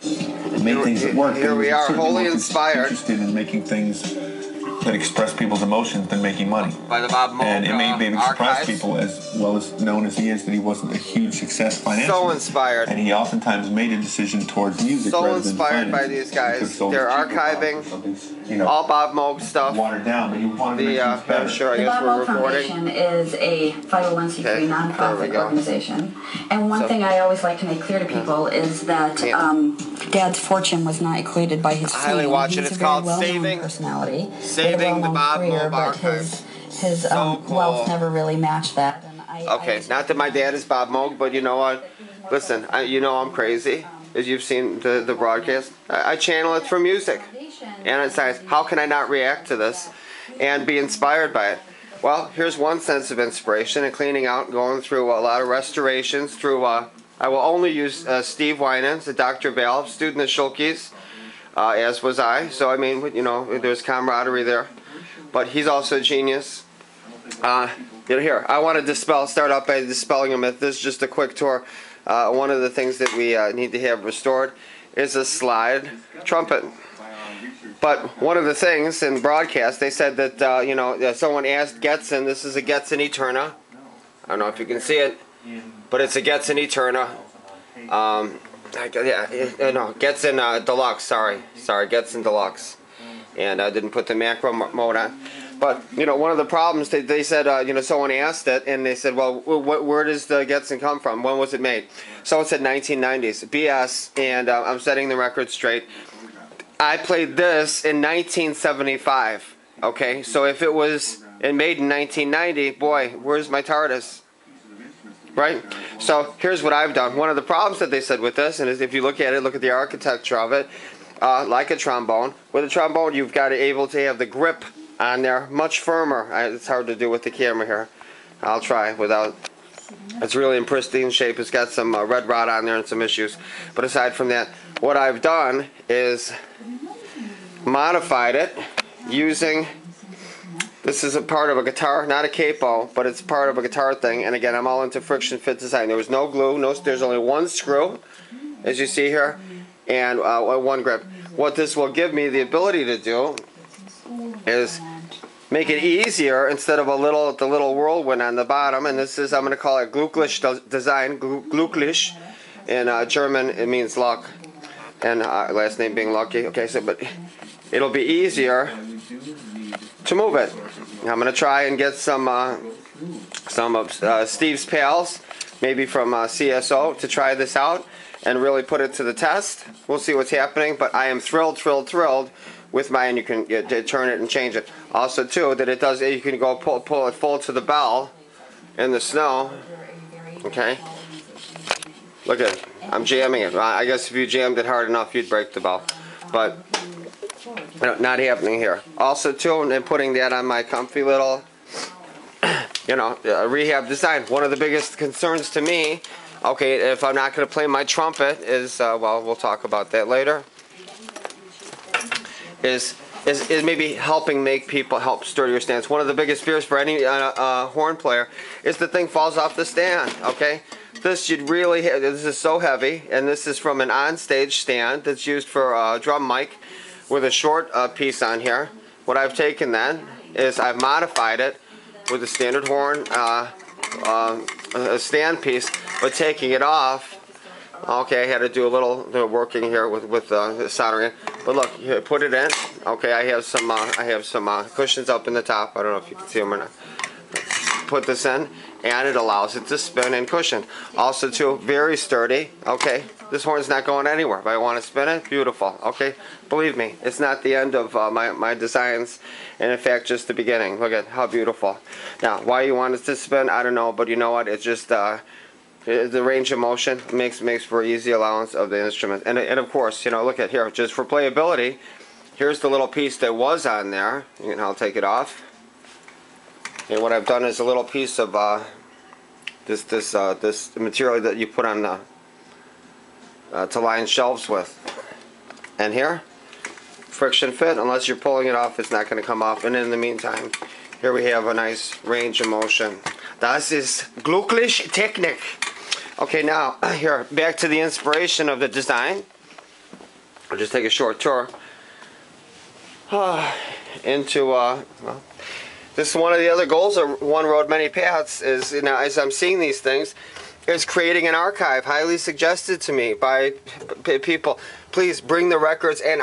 and make things that work. Here we are, wholly inspired. Interested in making things that express people's emotions than making money. By the Bob Moog, and it may maybe surprise archives. people, as well as known as he is, that he wasn't a huge success financially. So inspired. And he oftentimes made a decision towards music So rather than inspired by these guys. They're archiving all Bob Moog stuff. Watered down, but he wanted to make things better. Sure, I the guess Bob we're Moog recording. Foundation is a 501c3 nonprofit organization. And one thing I always like to make clear to people is that Dad's fortune was not equated by his fame. I highly watch it. He's It's a very called well-known personality. Saving the Bob Moog Archives. His So cool. wealth never really matched that. And Okay, not that my dad is Bob Moog, but you know what? Listen, you know I'm crazy, as you've seen the broadcast. I channel it for music. And it's nice. How can I not react to this and be inspired by it? Well, here's one sense of inspiration and cleaning out, going through a lot of restorations through, I will only use Steve Winans, the Dr. Valve, student of Schulke's, as was I. So, I mean, you know, there's camaraderie there. But he's also a genius. Here, I want to start out by dispelling a myth. This is just a quick tour. One of the things that we need to have restored is a slide trumpet. But one of the things in broadcast, they said that, you know, someone asked Getzen, this is a Getzen Eterna. I don't know if you can see it, but it's a Getzen Eterna. No, Getzen Deluxe, sorry, Getzen Deluxe. And I didn't put the macro mode on. But, you know, one of the problems, they said, you know, someone asked it, and they said, well, where does the Getzen come from? When was it made? So it said 1990s. BS, and I'm setting the record straight. I played this in 1975, okay? So if it was made in 1990, boy, where's my TARDIS? Right? So here's what I've done. One of the problems that they said with this, and if you look at it, look at the architecture of it, like a trombone. With a trombone, you've got to be able to have the grip on there much firmer. It's hard to do with the camera here. I'll try without. It's really in pristine shape. It's got some red rod on there and some issues. But aside from that, what I've done is modified it using, this is a part of a guitar, not a capo, but it's part of a guitar thing. And again, I'm all into friction fit design. There was no glue, there's only one screw, as you see here, and one grip. What this will give me the ability to do is make it easier instead of the little whirlwind on the bottom. And this is, I'm going to call it Glucklisch Design. Glucklisch in German, it means luck, and last name being Lucki. Okay, so but it'll be easier to move it. I'm going to try and get some of Steve's pals, maybe from CSO, to try this out and really put it to the test. We'll see what's happening, but I am thrilled with mine. You can turn it and change it. Also, too, that it does, you can go pull it full to the bell in the snow. Okay? Look at it. I'm jamming it. I guess if you jammed it hard enough, you'd break the bell. But not happening here. Also, too, and putting that on my comfy little, you know, rehab design. One of the biggest concerns to me, okay, if I'm not going to play my trumpet, is, well, we'll talk about that later, is maybe helping make people help sturdy your stance. One of the biggest fears for any horn player is the thing falls off the stand, okay? This should really, this is so heavy, and this is from an on-stage stand that's used for a drum mic with a short piece on here. What I've taken then is I've modified it with a standard horn, a stand piece, but taking it off. Okay, I had to do a little working here with soldering. But look, you put it in. Okay, I have some cushions up in the top. I don't know if you can see them or not. Put this in, and it allows it to spin and cushion. Also, too, very sturdy. Okay, this horn's not going anywhere. If I want to spin it, beautiful. Okay, believe me, it's not the end of my designs, and in fact, just the beginning. Look at how beautiful. Now, why you want it to spin, I don't know, but you know what? It's just the range of motion makes for easy allowance of the instrument. And of course, you know, look at here, just for playability, here's the little piece that was on there, and I'll take it off. And what I've done is a little piece of this material that you put on to line shelves with. And here, friction fit. Unless you're pulling it off, it's not going to come off. And in the meantime, here we have a nice range of motion. Das ist Glucklisch Technik. Okay, now here, back to the inspiration of the design. I'll just take a short tour into, well, this is one of the other goals of One Road Many Paths is, you know, as I'm seeing these things, is creating an archive, highly suggested to me by people. Please bring the records and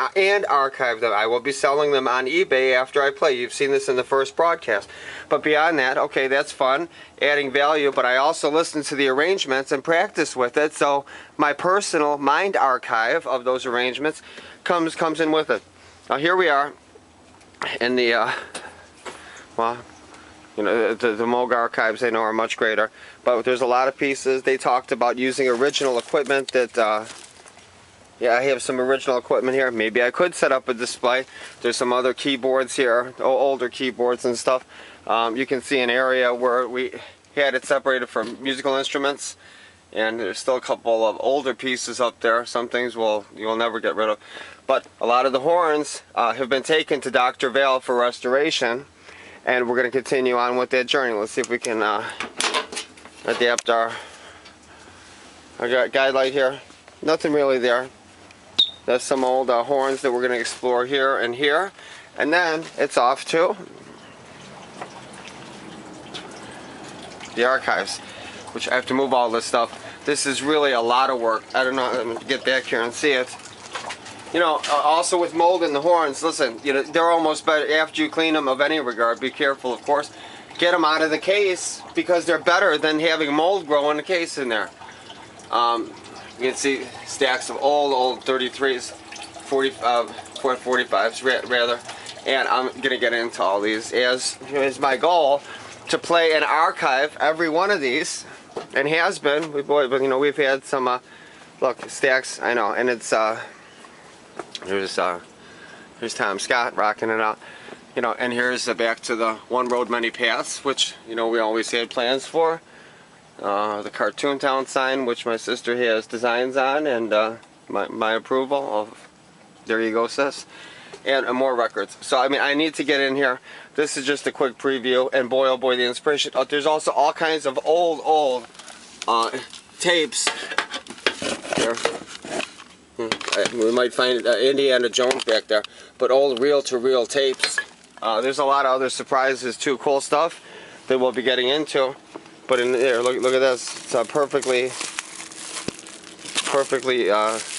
archive them. I will be selling them on eBay after I play. You've seen this in the first broadcast. But beyond that, okay, that's fun, adding value, but I also listen to the arrangements and practice with it, so my personal mind archive of those arrangements comes in with it. Now here we are in the, well, you know, the Moog archives, they know, are much greater. But there's a lot of pieces. They talked about using original equipment that, yeah, I have some original equipment here. Maybe I could set up a display. There's some other keyboards here, older keyboards and stuff. You can see an area where we had it separated from musical instruments. And there's still a couple of older pieces up there. Some things you'll never get rid of. But a lot of the horns have been taken to Dr. Vale for restoration. And we're going to continue on with that journey. Let's see if we can adapt our guide light here. Nothing really there. There's some old horns that we're going to explore here and here. And then it's off to the archives, which I have to move all this stuff. This is really a lot of work. I don't know. Let me get back here and see it. You know, also with mold in the horns, listen, you know, they're almost better after you clean them of any regard. Be careful, of course. Get them out of the case because they're better than having mold grow in the case in there. You can see stacks of old 33s, 45s rather. And I'm going to get into all these as is my goal to play and archive every one of these. And has been. You know, we've had some, look, stacks, I know, and it's, here's Tom Scott rocking it out, you know, and here's back to the One Road Many Paths, which, you know, we always had plans for. The Cartoon Town sign, which my sister has designs on, and my approval of. There you go, sis. And more records. So I mean, I need to get in here. This is just a quick preview, and boy, oh boy, the inspiration. There's also all kinds of old tapes. Here. We might find Indiana Jones back there, but old reel-to-reel tapes. There's a lot of other surprises too, cool stuff that we'll be getting into. But in there, look at this. It's a perfectly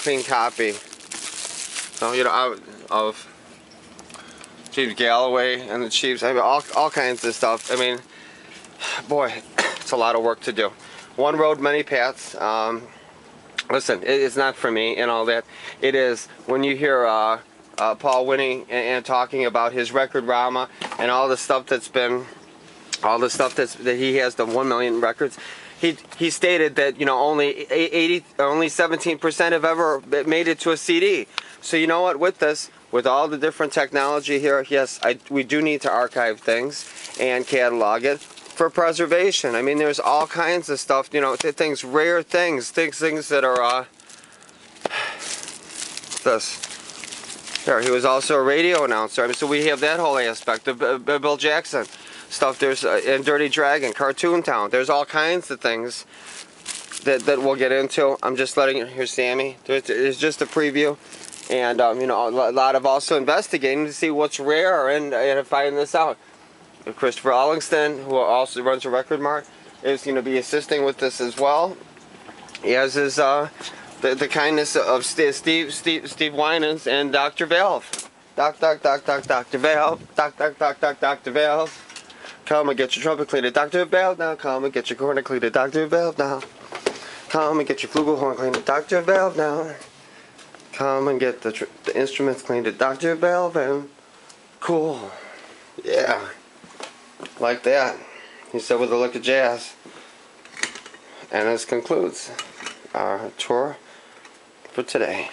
clean copy. So, you know, of Chief Galloway and the Chiefs. I mean, all kinds of stuff. I mean, boy, it's a lot of work to do. One Road, Many Paths. Listen, it's not for me and all that. It is when you hear Paul Winning and talking about his record Rama and all the stuff that's been, that he has, the 1 million records. He stated that, you know, only 17% have ever made it to a CD. So you know what? With this, with all the different technology here, yes, we do need to archive things and catalog it for preservation. I mean, there's all kinds of stuff, you know, things, rare things that are, this. There, he was also a radio announcer. I mean, so we have that whole aspect of Bill Jackson stuff. There's and Dirty Dragon, Cartoon Town. There's all kinds of things that we'll get into. I'm just letting you. Here's Sammy. There's just a preview, and you know, a lot of also investigating to see what's rare and find this out. Christopher Allingston, who also runs a record mart, is going to be assisting with this as well. As is the kindness of Steve Winans and Dr. Valve. Dr. Valve. Dr. Valve. Come and get your trumpet cleaned, Dr. Valve now. Come and get your cornet cleaned, Dr. Valve now. Come and get your flugelhorn cleaned, Dr. Valve now. Come and get the instruments cleaned, Dr. Valve. And cool. Yeah. Like that. He said with a look at jazz. And this concludes our tour for today.